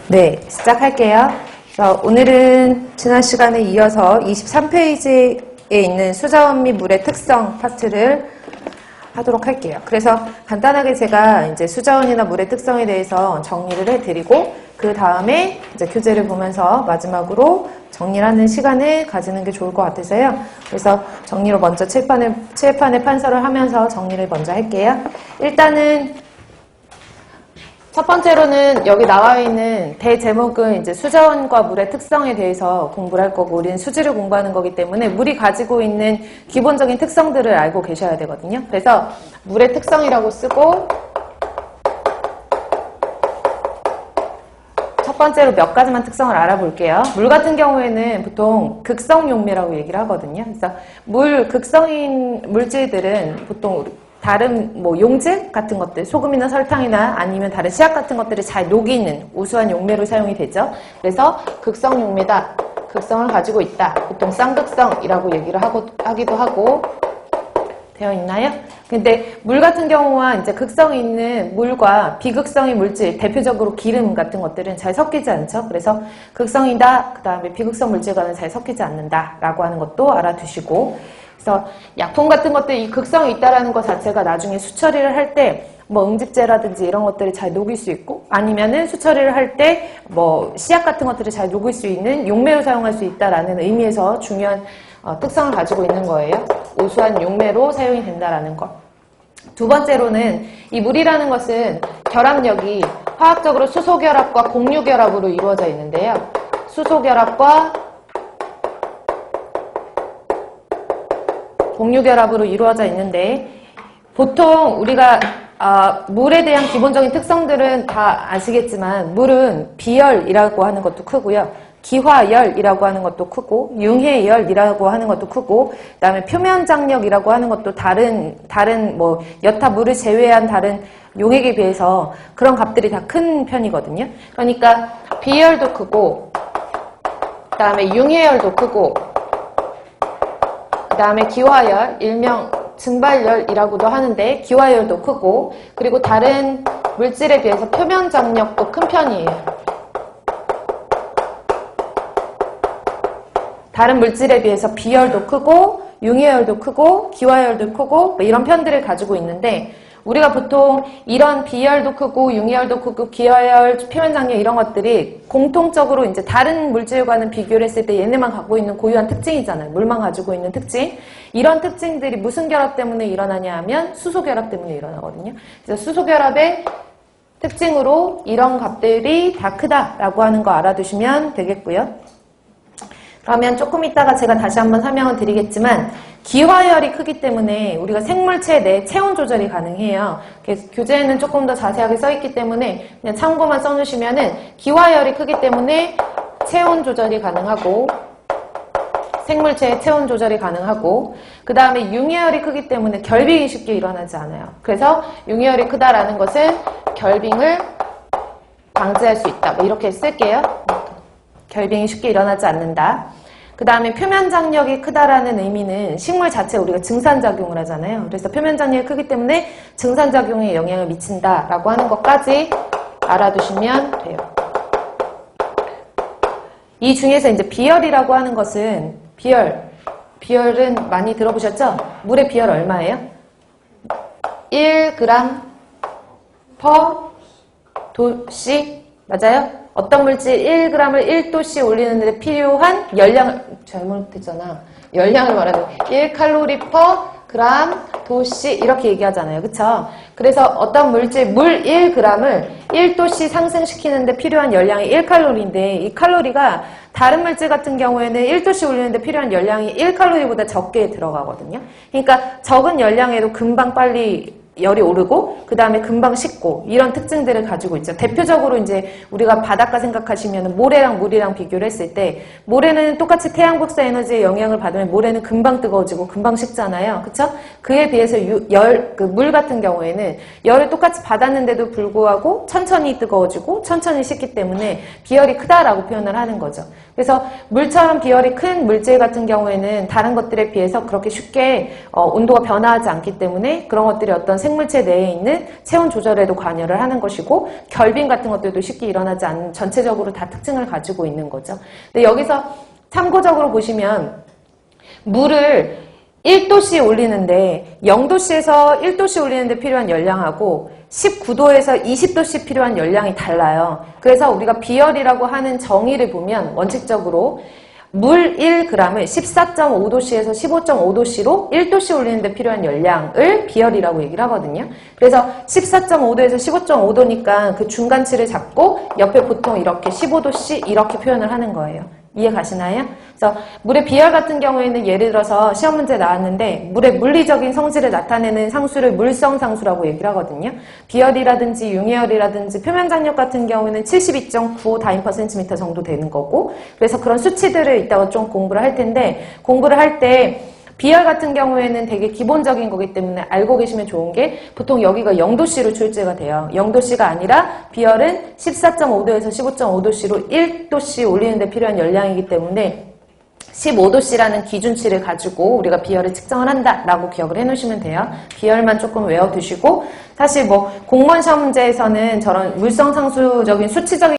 네, 시작할게요. 그래서 오늘은 지난 시간에 이어서 23페이지에 있는 수자원 및 물의 특성 파트를 하도록 할게요. 그래서 간단하게 제가 이제 수자원이나 물의 특성에 대해서 정리를 해드리고 그 다음에 이제 교재를 보면서 마지막으로 정리를 하는 시간을 가지는 게 좋을 것 같아서요. 그래서 정리로 먼저 칠판에 판서를 하면서 정리를 먼저 할게요. 일단은 첫 번째로는 여기 나와 있는 대제목은 이제 수자원과 물의 특성에 대해서 공부를 할 거고, 우리는 수지를 공부하는 거기 때문에 물이 가지고 있는 기본적인 특성들을 알고 계셔야 되거든요. 그래서 물의 특성이라고 쓰고, 첫 번째로 몇 가지만 특성을 알아볼게요. 물 같은 경우에는 보통 극성용매라고 얘기를 하거든요. 그래서 극성인 물질들은 보통 다른 용질 같은 것들, 소금이나 설탕이나 아니면 다른 시약 같은 것들을 잘 녹이는 우수한 용매로 사용이 되죠. 그래서 극성 용매다, 극성을 가지고 있다, 보통 쌍극성이라고 얘기를 하기도 하고 되어 있나요? 근데 물 같은 경우와 이제 극성이 있는 물과 비극성의 물질, 대표적으로 기름 같은 것들은 잘 섞이지 않죠. 그래서 극성이다, 그 다음에 비극성 물질과는 잘 섞이지 않는다라고 하는 것도 알아두시고, 그래서 약품 같은 것들 이 극성이 있다라는 것 자체가 나중에 수처리를 할 때 응집제라든지 이런 것들이 잘 녹일 수 있고, 아니면은 수처리를 할 때 씨앗 같은 것들이 잘 녹일 수 있는 용매로 사용할 수 있다라는 의미에서 중요한 특성을 가지고 있는 거예요. 우수한 용매로 사용이 된다라는 것. 두 번째로는 이 물이라는 것은 결합력이 화학적으로 수소결합과 공유결합으로 이루어져 있는데요. 수소결합과 공유결합으로 이루어져 있는데, 보통 우리가 물에 대한 기본적인 특성들은 다 아시겠지만 물은 비열이라고 하는 것도 크고요, 기화열이라고 하는 것도 크고, 융해열이라고 하는 것도 크고, 그 다음에 표면장력이라고 하는 것도 다른 여타 물을 제외한 다른 용액에 비해서 그런 값들이 다 큰 편이거든요. 그러니까 비열도 크고, 그 다음에 융해열도 크고, 그 다음에 기화열, 일명 증발열이라고도 하는데 기화열도 크고, 그리고 다른 물질에 비해서 표면 장력도 큰 편이에요. 다른 물질에 비해서 비열도 크고, 융해열도 크고, 기화열도 크고, 이런 편들을 가지고 있는데, 우리가 보통 이런 비열도 크고, 융해열도 크고, 기화열, 표면 장력 이런 것들이 공통적으로 이제 다른 물질과는 비교를 했을 때 얘네만 갖고 있는 고유한 특징이잖아요. 물만 가지고 있는 특징. 이런 특징들이 무슨 결합 때문에 일어나냐 하면 수소 결합 때문에 일어나거든요. 그래서 수소 결합의 특징으로 이런 값들이 다 크다라고 하는 거 알아두시면 되겠고요. 그러면 조금 이따가 제가 다시 한번 설명을 드리겠지만, 기화열이 크기 때문에 우리가 생물체 내 체온 조절이 가능해요. 그래서 교재에는 조금 더 자세하게 써있기 때문에 그냥 참고만 써놓으시면은, 기화열이 크기 때문에 체온 조절이 가능하고, 생물체의 체온 조절이 가능하고, 그 다음에 융해열이 크기 때문에 결빙이 쉽게 일어나지 않아요. 그래서 융해열이 크다라는 것은 결빙을 방지할 수 있다, 이렇게 쓸게요. 결빙이 쉽게 일어나지 않는다. 그 다음에 표면장력이 크다라는 의미는 식물 자체 우리가 증산작용을 하잖아요. 그래서 표면장력이 크기 때문에 증산작용에 영향을 미친다라고 하는 것까지 알아두시면 돼요. 이 중에서 이제 비열이라고 하는 것은, 비열은 많이 들어보셨죠? 물의 비열 얼마예요? 1g per 도씨, 맞아요? 어떤 물질 1g을 1도씨 올리는데 필요한 열량을, 잘못했잖아. 열량을 말하는 1칼로리 per 그램 도씨 이렇게 얘기하잖아요. 그쵸? 그래서 어떤 물질, 물 1g을 1도씨 상승시키는데 필요한 열량이 1칼로리인데, 이 칼로리가 다른 물질 같은 경우에는 1도씨 올리는데 필요한 열량이 1칼로리보다 적게 들어가거든요. 그러니까 적은 열량에도 금방 빨리 열이 오르고, 그 다음에 금방 식고, 이런 특징들을 가지고 있죠. 대표적으로 이제 우리가 바닷가 생각하시면 모래랑 물이랑 비교를 했을 때, 모래는 똑같이 태양 복사 에너지의 영향을 받으면 모래는 금방 뜨거워지고 금방 식잖아요. 그쵸? 그에 비해서 물 같은 경우에는 열을 똑같이 받았는데도 불구하고 천천히 뜨거워지고 천천히 식기 때문에 비열이 크다라고 표현을 하는 거죠. 그래서 물처럼 비열이 큰 물질 같은 경우에는 다른 것들에 비해서 그렇게 쉽게 온도가 변화하지 않기 때문에 그런 것들이 어떤 생물체 내에 있는 체온 조절에도 관여를 하는 것이고 결빙 같은 것들도 쉽게 일어나지 않는 전체적으로 다 특징을 가지고 있는 거죠. 근데 여기서 참고적으로 보시면 물을 1도씨 올리는데 0도씨에서 1도씨 올리는데 필요한 열량하고 19도에서 20도씨 필요한 열량이 달라요. 그래서 우리가 비열이라고 하는 정의를 보면 원칙적으로 물 1g을 14.5도씨에서 15.5도씨로 1도씨 올리는데 필요한 열량을 비열이라고 얘기를 하거든요. 그래서 14.5도에서 15.5도니까 그 중간치를 잡고 옆에 보통 이렇게 15도씨 이렇게 표현을 하는 거예요. 이해 가시나요? 그래서 물의 비열 같은 경우에는 예를 들어서 시험 문제 나왔는데 물의 물리적인 성질을 나타내는 상수를 물성 상수라고 얘기를 하거든요. 비열이라든지 융해열이라든지 표면 장력 같은 경우에는 72.95 다인/cm 정도 되는 거고, 그래서 그런 수치들을 이따가 좀 공부를 할 텐데, 공부를 할 때 비열 같은 경우에는 되게 기본적인 거기 때문에 알고 계시면 좋은 게 보통 여기가 0도씨로 출제가 돼요. 0도씨가 아니라 비열은 14.5도에서 15.5도씨로 1도씨 올리는 데 필요한 열량이기 때문에 15도씨라는 기준치를 가지고 우리가 비열을 측정을 한다라고 기억을 해놓으시면 돼요. 비열만 조금 외워두시고, 사실 뭐 공무원 시험 문제에서는 저런 물성상수적인 수치적인